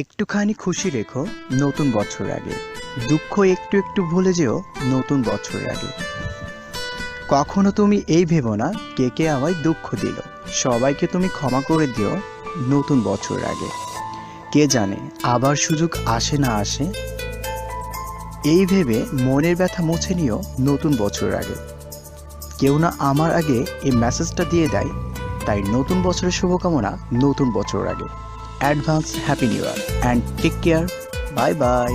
একটুখানি খুশি রেখো নতুন বছর আগে, দুঃখ একটু একটু ভুলে যেও নতুন বছর আগে। কখনো তুমি এই ভেবো না কে কে আমায় দুঃখ দিল, সবাইকে তুমি ক্ষমা করে দিও নতুন বছর আগে। কে জানে আবার সুযোগ আসে না আসে, এই ভেবে মনের ব্যথা মুছে নিও নতুন বছর আগে। কেউ না আমার আগে এই মেসেজটা দিয়ে দেয়, তাই নতুন বছরের শুভকামনা নতুন বছর আগে। Advance happy new year and take care. Bye by.